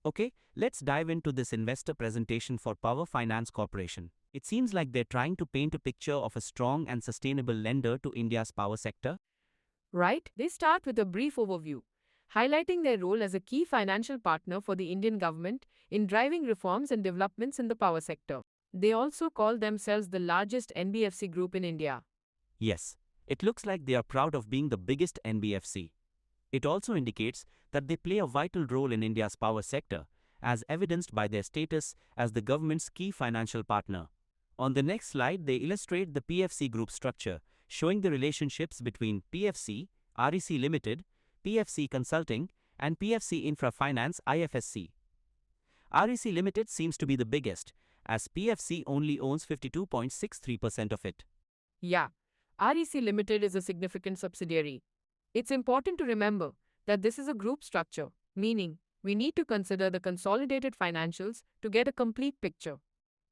Okay, let's dive into this investor presentation for Power Finance Corporation. It seems like they're trying to paint a picture of a strong and sustainable lender to India's power sector. Right? They start with a brief overview, highlighting their role as a key financial partner for the Indian government in driving reforms and developments in the power sector. They also call themselves the largest NBFC group in India. Yes, it looks like they are proud of being the biggest NBFC. It also indicates that they play a vital role in India's power sector, as evidenced by their status as the government's key financial partner. On the next slide, they illustrate the PFC group structure, showing the relationships between PFC, REC Limited, PFC Consulting, and PFC Infra Finance IFSC. REC Limited seems to be the biggest, as PFC only owns 52.63% of it. Yeah, REC Limited is a significant subsidiary. It's important to remember that this is a group structure, meaning we need to consider the consolidated financials to get a complete picture.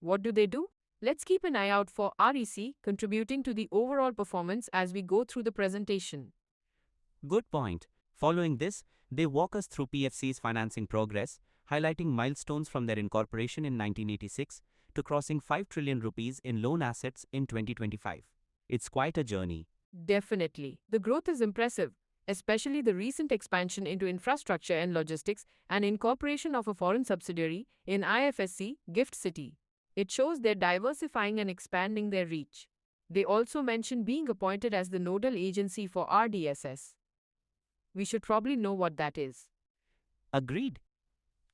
What do? Let's keep an eye out for REC contributing to the overall performance as we go through the presentation. Good point. Following this, they walk us through PFC's financing progress, highlighting milestones from their incorporation in 1986 to crossing 5 trillion rupees in loan assets in 2025. It's quite a journey. Definitely. The growth is impressive, especially the recent expansion into infrastructure and logistics and incorporation of a foreign subsidiary in IFSC, Gift City. It shows they're diversifying and expanding their reach. They also mention being appointed as the nodal agency for RDSS. We should probably know what that is. Agreed.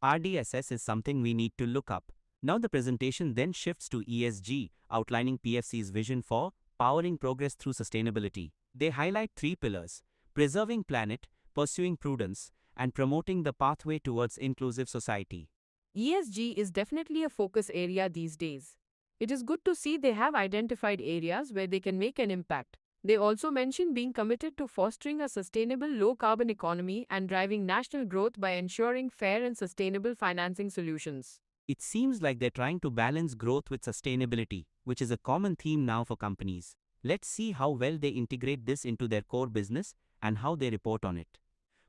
RDSS is something we need to look up. Now the presentation then shifts to ESG, outlining PFC's vision for powering progress through sustainability. They highlight 3 pillars: preserving planet, pursuing prudence, and promoting the pathway towards inclusive society. ESG is definitely a focus area these days. It is good to see they have identified areas where they can make an impact. They also mention being committed to fostering a sustainable low-carbon economy and driving national growth by ensuring fair and sustainable financing solutions. It seems like they're trying to balance growth with sustainability, which is a common theme now for companies. Let's see how well they integrate this into their core business and how they report on it.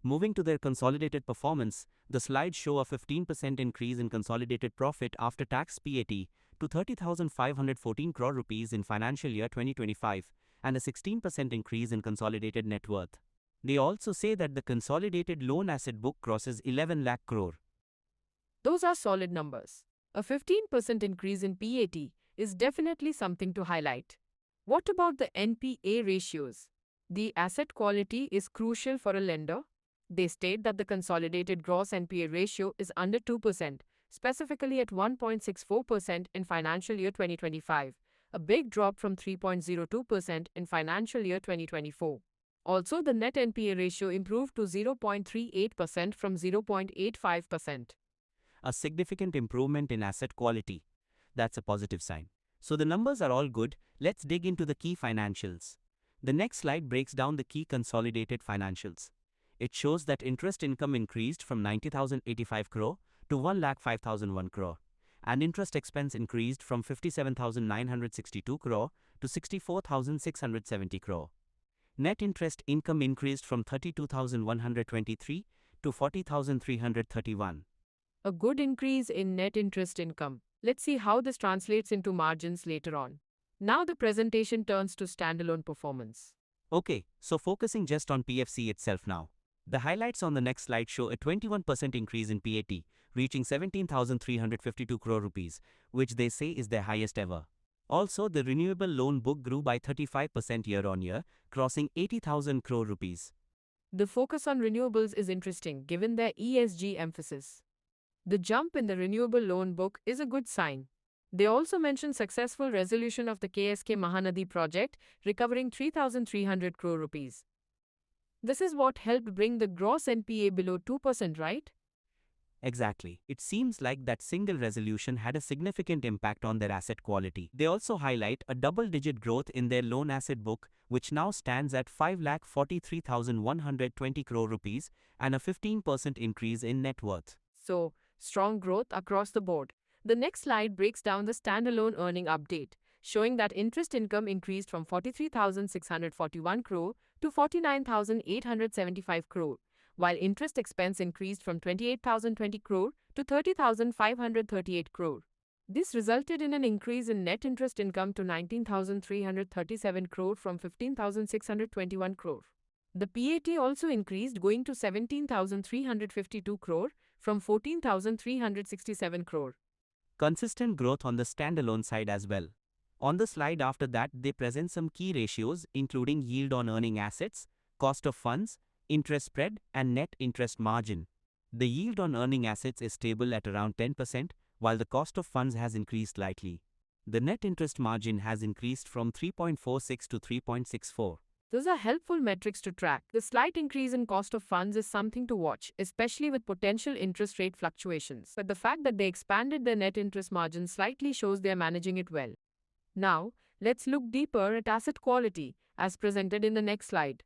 Moving to their consolidated performance, the slides show a 15% increase in consolidated profit after tax PAT to 30,514 crore rupees in financial year 2025 and a 16% increase in consolidated net worth. They also say that the consolidated loan asset book crosses 11 lakh crore. Those are solid numbers. A 15% increase in PAT is definitely something to highlight. What about the NPA ratios? The asset quality is crucial for a lender. They state that the consolidated gross NPA ratio is under 2%, specifically at 1.64% in financial year 2025, a big drop from 3.02% in financial year 2024. Also, the net NPA ratio improved to 0.38% from 0.85%. A significant improvement in asset quality. That's a positive sign. So the numbers are all good. Let's dig into the key financials. The next slide breaks down the key consolidated financials. It shows that interest income increased from 90,085 crore to 1,05,001 crore, and interest expense increased from 57,962 crore to 64,670 crore. Net interest income increased from 32,123 to 40,331. A good increase in net interest income. Let's see how this translates into margins later on. Now the presentation turns to standalone performance. Okay, so focusing just on PFC itself now. The highlights on the next slide show a 21% increase in PAT, reaching 17,352 crore rupees, which they say is their highest ever. Also, the renewable loan book grew by 35% year-on-year, crossing 80,000 crore rupees. The focus on renewables is interesting given their ESG emphasis. The jump in the renewable loan book is a good sign. They also mention successful resolution of the KSK Mahanadi project, recovering 3,300 crore rupees. This is what helped bring the gross NPA below 2%, right? Exactly. It seems like that single resolution had a significant impact on their asset quality. They also highlight a double-digit growth in their loan asset book, which now stands at 5,43,120 crore rupees and a 15% increase in net worth. So, strong growth across the board. The next slide breaks down the standalone earning update, showing that interest income increased from 43,641 crore to 49,875 crore, while interest expense increased from 28,020 crore to 30,538 crore. This resulted in an increase in net interest income to 19,337 crore from 15,621 crore. The PAT also increased, going to 17,352 crore from 14,367 crore. Consistent growth on the standalone side as well. On the slide after that, they present some key ratios including yield on earning assets, cost of funds, interest spread, and net interest margin. The yield on earning assets is stable at around 10%, while the cost of funds has increased slightly. The net interest margin has increased from 3.46 to 3.64. Those are helpful metrics to track. The slight increase in cost of funds is something to watch, especially with potential interest rate fluctuations. But the fact that they expanded their net interest margin slightly shows they are managing it well. Now, let's look deeper at asset quality, as presented in the next slide.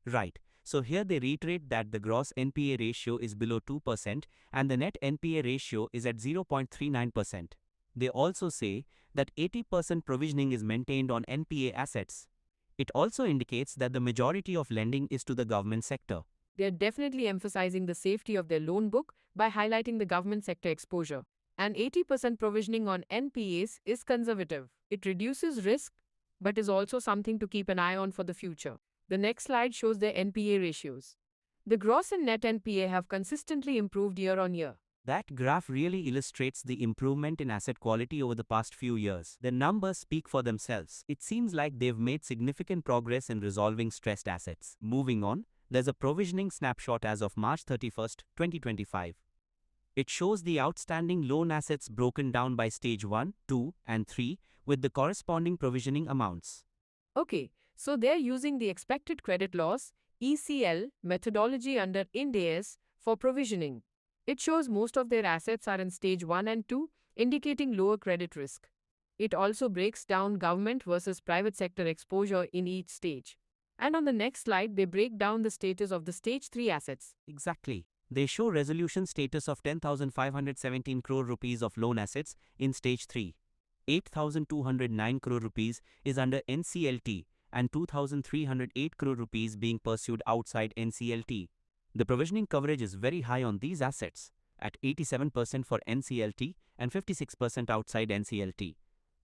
Right. So here they reiterate that the gross NPA ratio is below 2% and the net NPA ratio is at 0.39%. They also say that 80% provisioning is maintained on NPA assets. It also indicates that the majority of lending is to the government sector. They are definitely emphasizing the safety of their loan book by highlighting the government sector exposure. And 80% provisioning on NPAs is conservative. It reduces risk, but is also something to keep an eye on for the future. The next slide shows their NPA ratios. The gross and net NPA have consistently improved year on year. That graph really illustrates the improvement in asset quality over the past few years. The numbers speak for themselves. It seems like they've made significant progress in resolving stressed assets. Moving on, there's a provisioning snapshot as of March 31st, 2025. It shows the outstanding loan assets broken down by stage 1, 2, and 3 with the corresponding provisioning amounts. Okay, so they're using the expected credit loss (ECL) methodology under Ind AS for provisioning. It shows most of their assets are in stage 1 and 2, indicating lower credit risk. It also breaks down government versus private sector exposure in each stage. And on the next slide, they break down the status of the stage 3 assets. Exactly. They show resolution status of 10,517 crore rupees of loan assets in stage 3. 8,209 crore rupees is under NCLT and 2,308 crore rupees being pursued outside NCLT. The provisioning coverage is very high on these assets, at 87% for NCLT and 56% outside NCLT.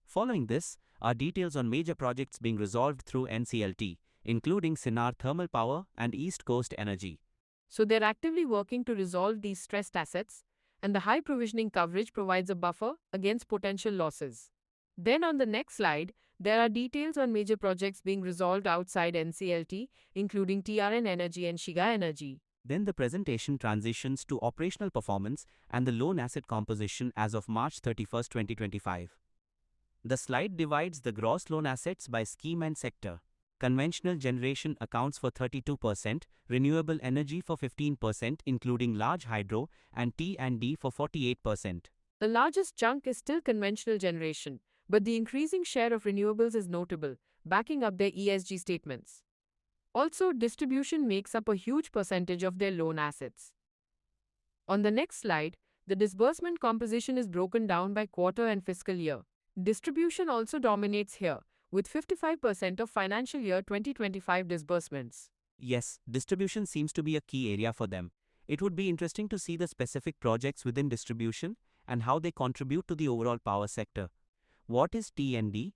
Following this are details on major projects being resolved through NCLT, including Sinnar Thermal Power and East Coast Energy. So they're actively working to resolve these stressed assets, and the high provisioning coverage provides a buffer against potential losses. Then on the next slide, there are details on major projects being resolved outside NCLT, including TRN Energy and Shiga Energy. Then the presentation transitions to operational performance and the loan asset composition as of March 31, 2025. The slide divides the gross loan assets by scheme and sector. Conventional generation accounts for 32%, renewable energy for 15%, including large hydro, and T&D for 48%. The largest chunk is still conventional generation, but the increasing share of renewables is notable, backing up their ESG statements. Also, distribution makes up a huge percentage of their loan assets. On the next slide, the disbursement composition is broken down by quarter and fiscal year. Distribution also dominates here, with 55% of financial year 2025 disbursements. Yes, distribution seems to be a key area for them. It would be interesting to see the specific projects within distribution and how they contribute to the overall power sector. What is T&D?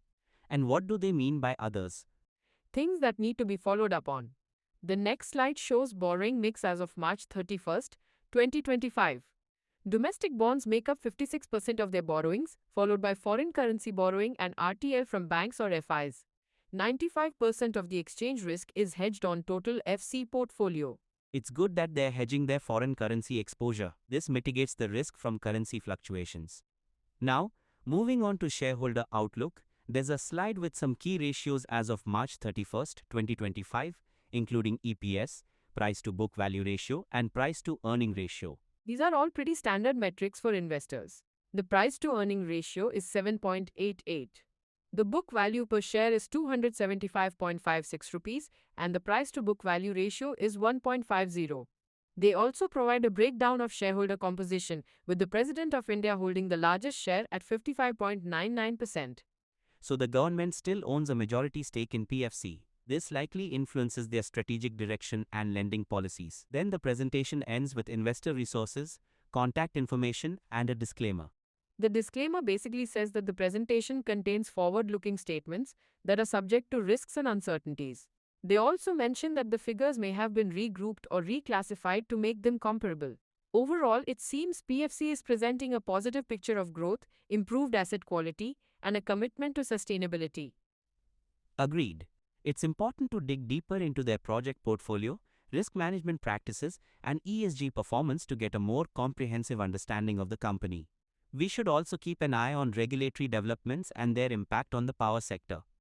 And what do they mean by others? Things that need to be followed up on. The next slide shows borrowing mix as of March 31st, 2025. Domestic bonds make up 56% of their borrowings, followed by foreign currency borrowing and RTL from banks or FIs. 95% of the exchange risk is hedged on total FC portfolio. It's good that they're hedging their foreign currency exposure. This mitigates the risk from currency fluctuations. Now, moving on to shareholder outlook, there's a slide with some key ratios as of March 31st, 2025, including EPS, price to book value ratio, and price to earning ratio. These are all pretty standard metrics for investors. The price to earning ratio is 7.88. The book value per share is 275.56 rupees and the price to book value ratio is 1.50. They also provide a breakdown of shareholder composition, with the President of India holding the largest share at 55.99%. So the government still owns a majority stake in PFC. This likely influences their strategic direction and lending policies. Then the presentation ends with investor resources, contact information, and a disclaimer. The disclaimer basically says that the presentation contains forward looking statements that are subject to risks and uncertainties. They also mention that the figures may have been regrouped or reclassified to make them comparable. Overall, it seems PFC is presenting a positive picture of growth, improved asset quality, and a commitment to sustainability. Agreed. It's important to dig deeper into their project portfolio, risk management practices, and ESG performance to get a more comprehensive understanding of the company. We should also keep an eye on regulatory developments and their impact on the power sector.